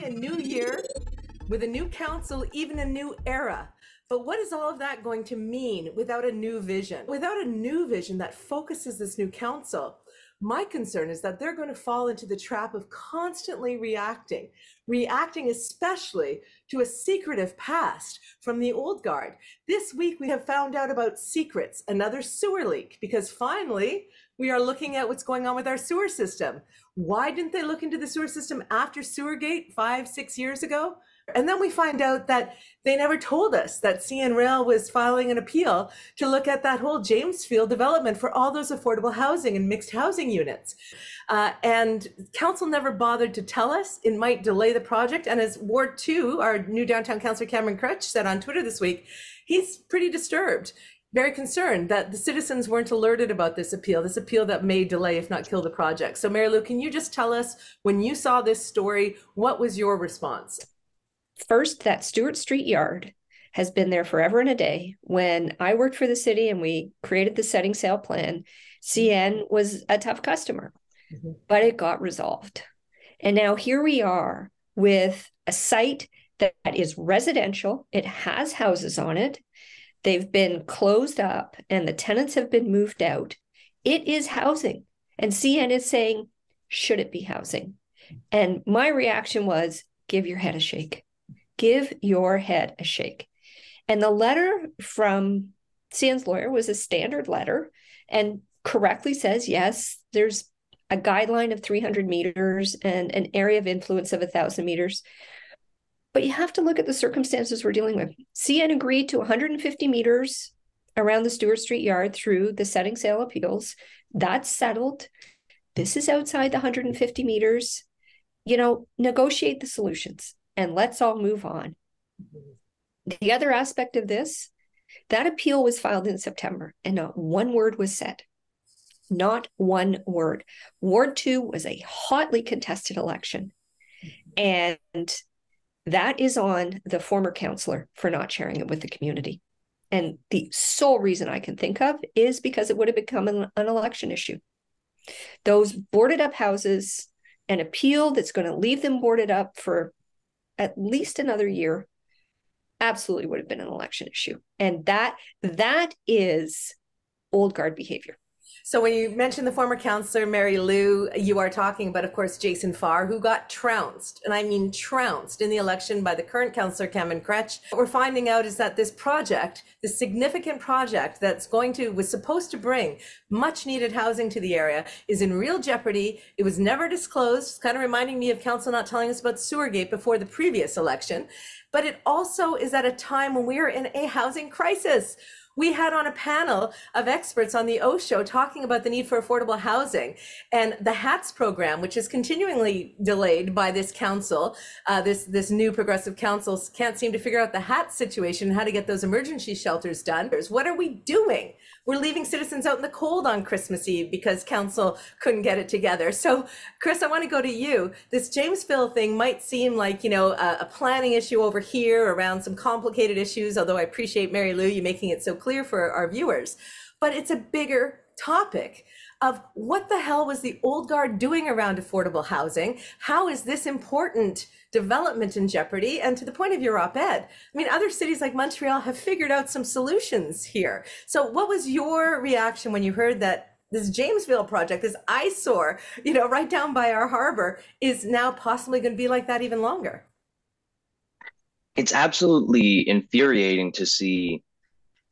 a new year with a new council, even a new era. But what is all of that going to mean without a new vision? Without a new vision that focuses this new council, my concern is that they're going to fall into the trap of constantly reacting especially to a secretive past from the old guard. This week we have found out about secrets, another sewer leak, because finally we are looking at what's going on with our sewer system. Why didn't they look into the sewer system after Sewergate 5-6 years ago? And then we find out that they never told us that CN Rail was filing an appeal to look at that whole Jamesville development for all those affordable housing and mixed housing units. And council never bothered to tell us. It might delay the project. And as Ward 2, our new downtown councillor Cameron Crutch said on Twitter this week, he's pretty disturbed, very concerned that the citizens weren't alerted about this appeal that may delay, if not kill, the project. So Mary Lou, can you just tell us, when you saw this story, what was your response? First, that Stewart Street yard has been there forever and a day. When I worked for the city and we created the setting sail plan, CN was a tough customer, but it got resolved. And now here we are with a site that is residential. It has houses on it. They've been closed up and the tenants have been moved out. It is housing. And CN is saying, should it be housing? And my reaction was, give your head a shake. Give your head a shake. And the letter from CN's lawyer was a standard letter and correctly says, yes, there's a guideline of 300 meters and an area of influence of 1,000 meters. But you have to look at the circumstances we're dealing with. CN agreed to 150 meters around the Stewart Street yard through the setting sail appeals. That's settled. This is outside the 150 meters. Negotiate the solutions. And let's all move on. The other aspect of this, that appeal was filed in September and not one word was said. Not one word. Ward 2 was a hotly contested election. And that is on the former councillor for not sharing it with the community. And the sole reason I can think of is because it would have become an election issue. Those boarded up houses, an appeal that's going to leave them boarded up for at least another year, absolutely would have been an election issue. And that is old guard behavior. So when you mentioned the former councillor, Mary Lou, you are talking about, of course, Jason Farr, who got trounced, and I mean trounced, in the election by the current councillor, Cameron Crutch. What we're finding out is that this project, this significant project was supposed to bring much needed housing to the area, is in real jeopardy. It was never disclosed. It's kind of reminding me of council not telling us about Sewergate before the previous election. But it also is at a time when we are in a housing crisis. We had on a panel of experts on the OShow talking about the need for affordable housing, and the HATS program, which is continually delayed by this council, this new progressive council can't seem to figure out the HATS situation and how to get those emergency shelters done. What are we doing? We're leaving citizens out in the cold on Christmas Eve because council couldn't get it together. So Chris, I want to go to you. This Jamesville thing might seem like, a planning issue over here around some complicated issues, although I appreciate, Mary Lou, you making it so clear for our viewers, but it's a bigger topic of what the hell was the old guard doing around affordable housing? How is this important development in jeopardy? And to the point of your op-ed, other cities like Montreal have figured out some solutions here. So what was your reaction when you heard that this Jamesville project, this eyesore, right down by our harbor, is now possibly going to be like that even longer? It's absolutely infuriating to see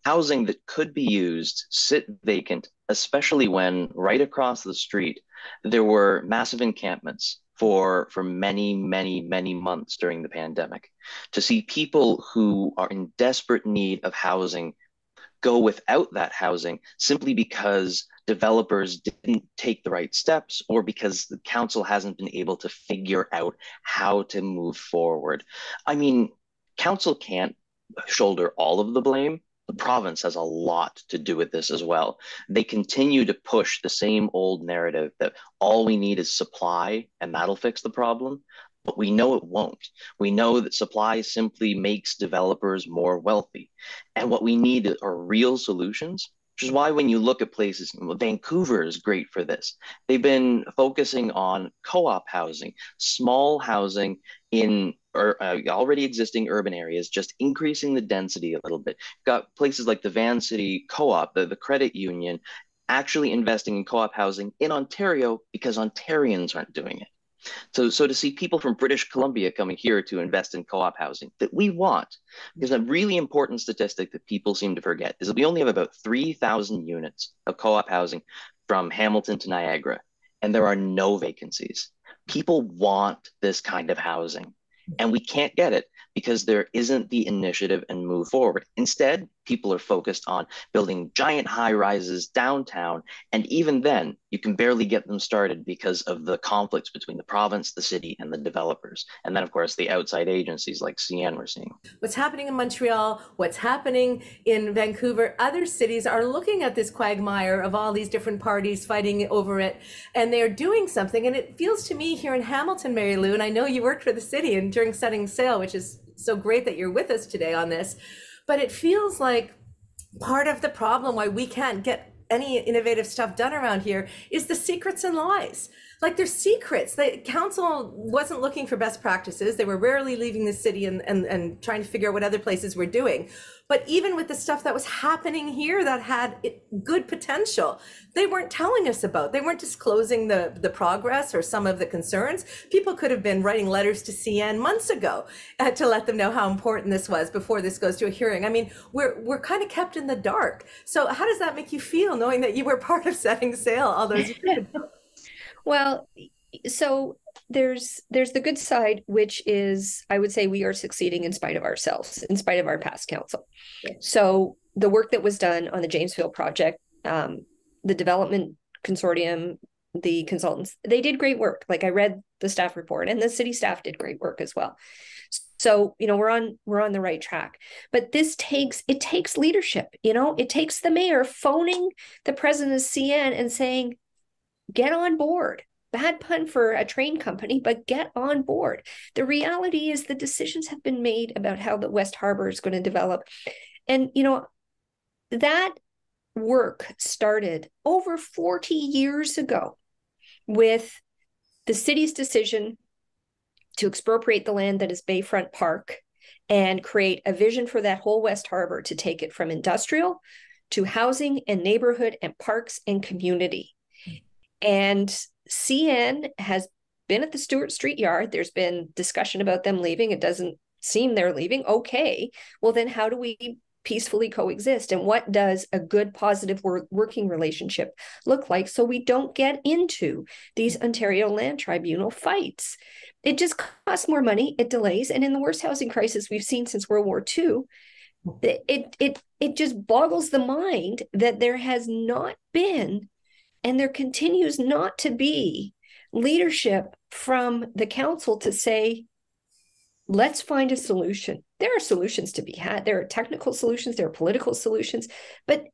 housing that could be used sit vacant, especially when right across the street there were massive encampments for many, many, many months during the pandemic. To see people who are in desperate need of housing go without that housing simply because developers didn't take the right steps or because the council hasn't been able to figure out how to move forward. Council can't shoulder all of the blame. The province has a lot to do with this as well. They continue to push the same old narrative that all we need is supply and that'll fix the problem, but we know it won't. We know that supply simply makes developers more wealthy. And what we need are real solutions Which is why when you look at places, Vancouver is great for this. They've been focusing on co-op housing, small housing in already existing urban areas, just increasing the density a little bit. Got places like the Van City Co-op, the credit union, actually investing in co-op housing in Ontario because Ontarians aren't doing it. So to see people from British Columbia coming here to invest in co-op housing that we want, because a really important statistic that people seem to forget is that we only have about 3,000 units of co-op housing from Hamilton to Niagara, and there are no vacancies. People want this kind of housing, and we can't get it because there isn't the initiative and move forward. Instead, people are focused on building giant high rises downtown. And even then, you can barely get them started because of the conflicts between the province, the city, and the developers. And then, of course, the outside agencies like CN we're seeing. What's happening in Montreal, what's happening in Vancouver, other cities are looking at this quagmire of all these different parties fighting over it, and they're doing something. And it feels to me here in Hamilton, Mary Lou, and I know you worked for the city and during setting sail, which is so great that you're with us today on this, but it feels like part of the problem why we can't get any innovative stuff done around here is the secrets and lies. Like there's secrets. The council wasn't looking for best practices. They were rarely leaving the city and trying to figure out what other places were doing. But even with the stuff that was happening here that had good potential, they weren't telling us about. They weren't disclosing the progress or some of the concerns. People could have been writing letters to CN months ago to let them know how important this was before this goes to a hearing. I mean, we're kind of kept in the dark. So how does that make you feel knowing that you were part of setting sail all those years ago? Well, so there's the good side, which is, I would say, we are succeeding in spite of ourselves, in spite of our past council. Yeah. So the work that was done on the Jamesville project, the development consortium, the consultants, they did great work. Like I read the staff report, and the city staff did great work as well. So, we're on the right track. But it takes leadership. It takes the mayor phoning the president of CN and saying, get on board. Bad pun for a train company, but get on board. The reality is the decisions have been made about how the West Harbor is going to develop. And, that work started over 40 years ago with the city's decision to expropriate the land that is Bayfront Park and create a vision for that whole West Harbor to take it from industrial to housing and neighborhood and parks and community. And CN has been at the Stewart Street Yard. There's been discussion about them leaving. It doesn't seem they're leaving. Okay, well then how do we peacefully coexist? And what does a good, positive working relationship look like so we don't get into these Ontario Land Tribunal fights? It just costs more money. It delays. And in the worst housing crisis we've seen since World War II, it just boggles the mind that there has not been, and there continues not to be, leadership from the council to say, let's find a solution. There are solutions to be had. There are technical solutions. There are political solutions. But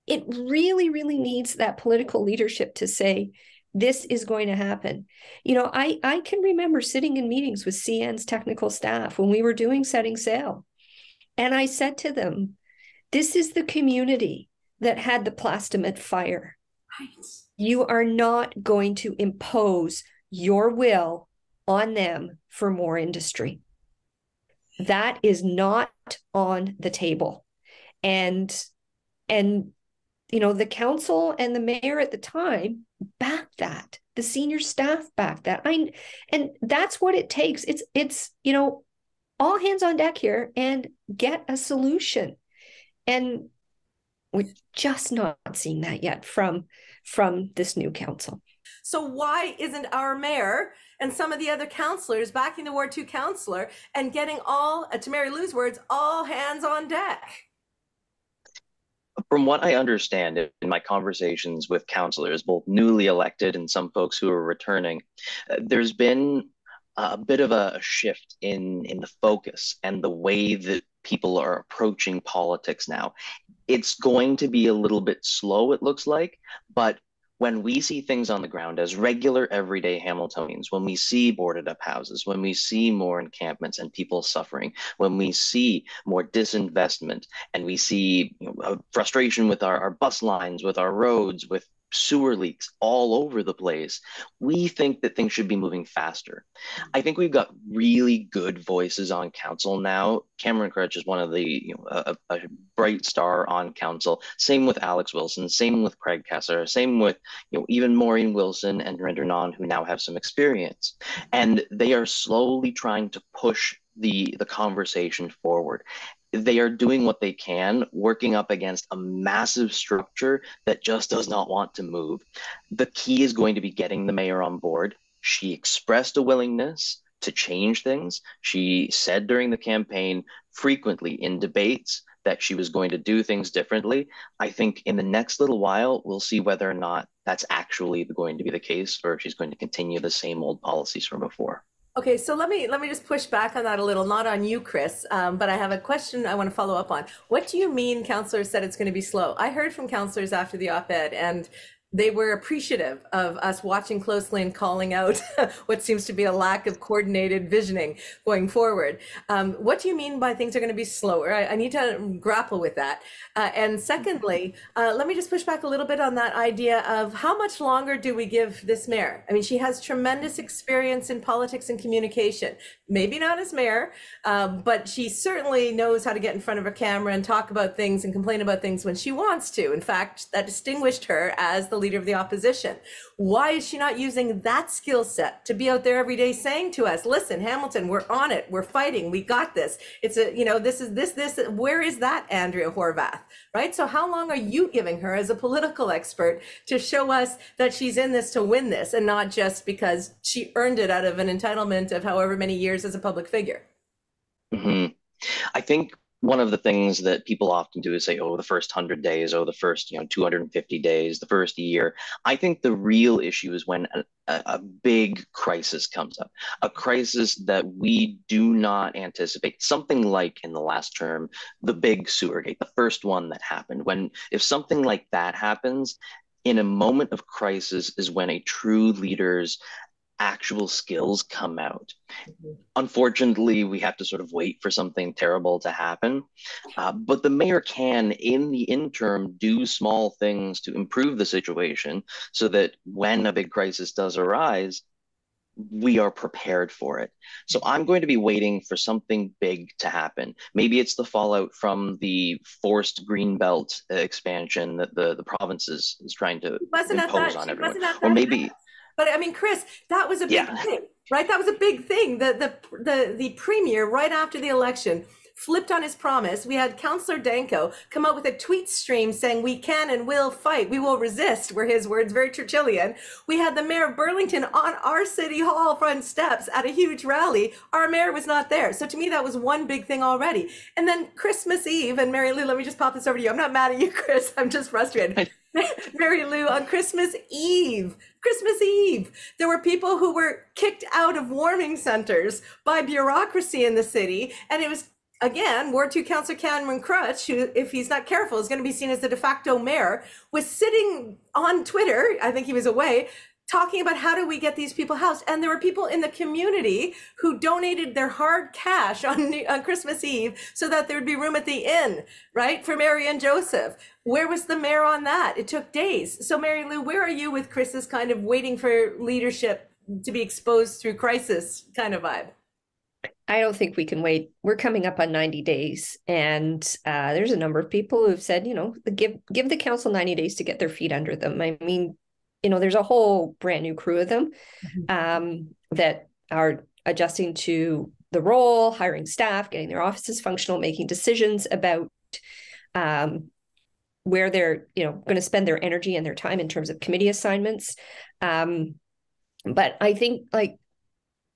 it really, really needs that political leadership to say, this is going to happen. I can remember sitting in meetings with CN's technical staff when we were doing Setting Sail. And I said to them, this is the community that had the Plastimet fire. Right. You are not going to impose your will on them for more industry. That is not on the table. And the council and the mayor at the time backed that. The senior staff backed that. And that's what it takes. It's all hands on deck here and get a solution. And we're just not seeing that yet from this new council. So why isn't our mayor and some of the other councillors backing the Ward 2 councillor and getting all, to Mary Lou's words, all hands on deck? From what I understand in my conversations with councillors, both newly elected and some folks who are returning, there's been a bit of a shift in the focus and the way that people are approaching politics now. It's going to be a little bit slow, it looks like, but when we see things on the ground as regular, everyday Hamiltonians, when we see boarded up houses, when we see more encampments and people suffering, when we see more disinvestment, and we see frustration with our bus lines, with our roads, with sewer leaks all over the place, we think that things should be moving faster. I think we've got really good voices on council now. Cameron Crutch is one of the, a bright star on council. Same with Alex Wilson, same with Craig Kessler, same with, even Maureen Wilson and Narendra Nand, who now have some experience. And they are slowly trying to push the conversation forward. They are doing what they can, working up against a massive structure that just does not want to move. The key is going to be getting the mayor on board. She expressed a willingness to change things. She said during the campaign frequently in debates that she was going to do things differently. I think in the next little while, we'll see whether or not that's actually going to be the case, or if she's going to continue the same old policies from before. Okay, so let me just push back on that a little, not on you, Chris, but I have a question I want to follow up on. What do you mean councillors said it's going to be slow? I heard from councillors after the op-ed, and they were appreciative of us watching closely and calling out what seems to be a lack of coordinated visioning going forward. What do you mean by things are going to be slower? I need to grapple with that. And secondly, let me just push back a little bit on that idea of how much longer do we give this mayor? I mean, she has tremendous experience in politics and communication. Maybe not as mayor, but she certainly knows how to get in front of a camera and talk about things and complain about things when she wants to. In fact, that distinguished her as the leader of the opposition. Why is she not using that skill set to be out there every day saying to us, listen, Hamilton, we're on it, we're fighting, we got this. It's a, this, where is that Andrea Horwath, right? So how long are you giving her as a political expert to show us that she's in this to win this, and not just because she earned it out of an entitlement of however many years as a public figure? Mm-hmm. I think one of the things that people often do is say, oh, the first 100 days, oh, the first 250 days, the first year. I think the real issue is when a big crisis comes up, a crisis that we do not anticipate, something like in the last term, the big Sewergate, the first one that happened. If something like that happens, in a moment of crisis is when a true leader's actual skills come out. Mm-hmm. Unfortunately, we have to sort of wait for something terrible to happen. But the mayor can, in the interim, do small things to improve the situation so that when a big crisis does arise, we are prepared for it. So I'm going to be waiting for something big to happen. Maybe it's the fallout from the forced Greenbelt expansion that the province is trying to impose on everyone. Or maybe... But I mean, Chris, that was a big thing, right? That was a big thing. The premier, right after the election, flipped on his promise. We had Councillor Danko come out with a tweet stream saying, we can and will fight, we will resist, were his words, very Churchillian. We had the mayor of Burlington on our city hall front steps at a huge rally. Our mayor was not there. So to me, that was one big thing already. And then Christmas Eve, and Mary Lou, let me just pop this over to you. I'm not mad at you, Chris. I'm just frustrated. Mary Lou, on Christmas Eve, there were people who were kicked out of warming centers by bureaucracy in the city. And it was, again, Ward 2 Councillor Cameron Crutch, who, if he's not careful, is going to be seen as the de facto mayor, was sitting on Twitter, I think he was away, talking about how do we get these people housed. And there were people in the community who donated their hard cash on Christmas Eve so that there would be room at the inn, right, for Mary and Joseph. Where was the mayor on that? It took days. So Mary Lou, where are you with Chris's kind of waiting for leadership to be exposed through crisis kind of vibe? I don't think we can wait. We're coming up on 90 days. And there's a number of people who've said, give the council 90 days to get their feet under them. I mean, there's a whole brand new crew of them that are adjusting to the role, hiring staff, getting their offices functional, making decisions about where they're, going to spend their energy and their time in terms of committee assignments. But I think,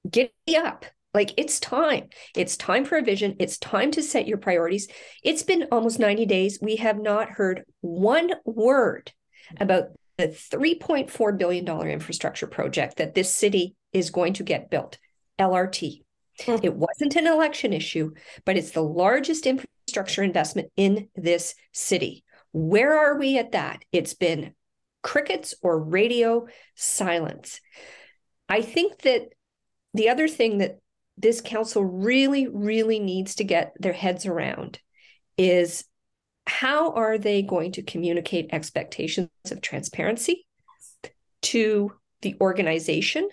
giddy up. It's time. It's time for a vision. It's time to set your priorities. It's been almost 90 days. We have not heard one word about the $3.4 billion infrastructure project that this city is going to get built, LRT. It wasn't an election issue, but it's the largest infrastructure investment in this city. Where are we at that? It's been crickets or radio silence. I think that the other thing that this council really, really needs to get their heads around is how are they going to communicate expectations of transparency to the organization?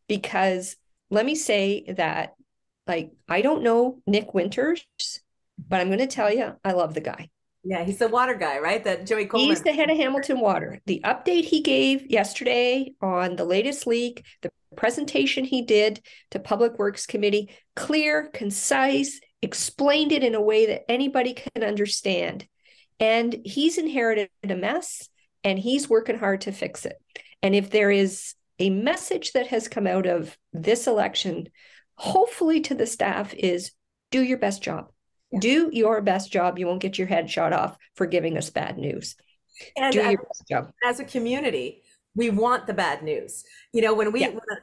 Because let me say that, like, I don't know Nick Winters, but I'm going to tell you, I love the guy. Yeah, he's the water guy, right? That Joey Coleman. He's the head of Hamilton Water. The update he gave yesterday on the latest leak, the presentation he did to Public Works Committee, clear, concise, explained it in a way that anybody can understand. And he's inherited a mess, and he's working hard to fix it. And if there is a message that has come out of this election, hopefully to the staff, is do your best job. Do your best job. You won't get your head shot off for giving us bad news. And do your best job. As a community, we want the bad news. You know,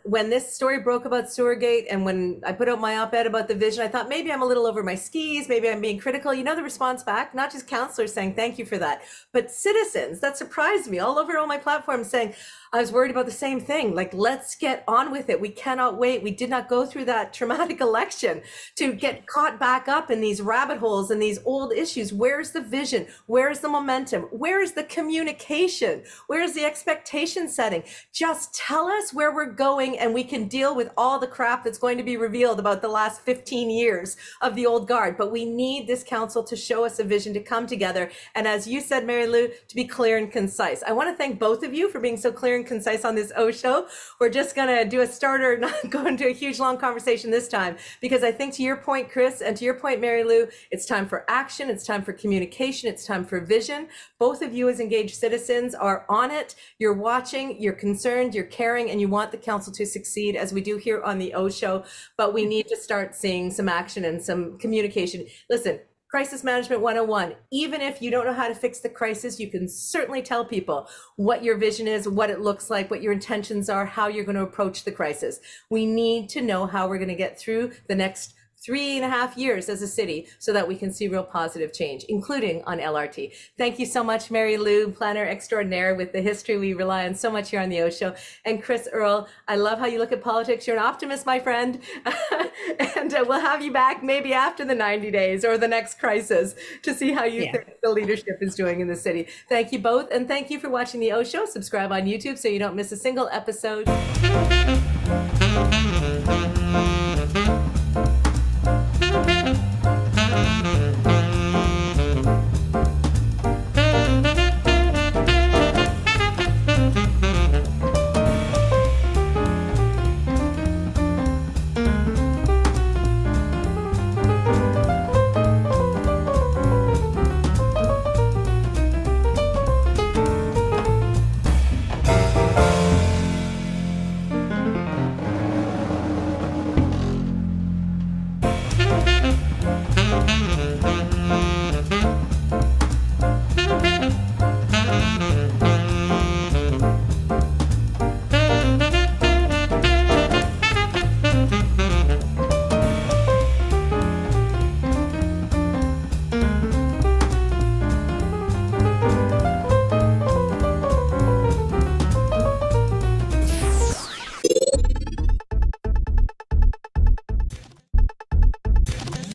when this story broke about Sewergate, and when I put out my op-ed about the vision, I thought maybe I'm a little over my skis, maybe I'm being critical. You know, the response back, not just counselors saying thank you for that, but citizens, that surprised me, all over all my platforms saying, I was worried about the same thing. Like, let's get on with it. We cannot wait. We did not go through that traumatic election to get caught back up in these rabbit holes and these old issues. Where's the vision? Where's the momentum? Where is the communication? Where's the expectation setting? Just tell us where we're going, and we can deal with all the crap that's going to be revealed about the last 15 years of the old guard. But we need this council to show us a vision, to come together. And as you said, Mary Lou, to be clear and concise. I want to thank both of you for being so clear and concise on this OShow. We're just going to do a starter, not go into a huge long conversation this time, because I think, to your point, Chris, and to your point, Mary Lou, it's time for action. It's time for communication. It's time for vision. Both of you as engaged citizens are on it. You're watching, you're concerned, you're caring, and you want the council to succeed, as we do here on the OShow. But we need to start seeing some action and some communication. Listen, Crisis Management 101, even if you don't know how to fix the crisis, you can certainly tell people what your vision is, what it looks like, what your intentions are, how you're going to approach the crisis. We need to know how we're going to get through the next 3.5 years as a city so that we can see real positive change, including on LRT. Thank you so much, Mary Lou, planner extraordinaire with the history we rely on so much here on the OShow. And Chris Earle, I love how you look at politics. You're an optimist, my friend. And we'll have you back maybe after the 90 days or the next crisis to see how you think the leadership is doing in the city. Thank you both. And thank you for watching the OShow. Subscribe on YouTube so you don't miss a single episode.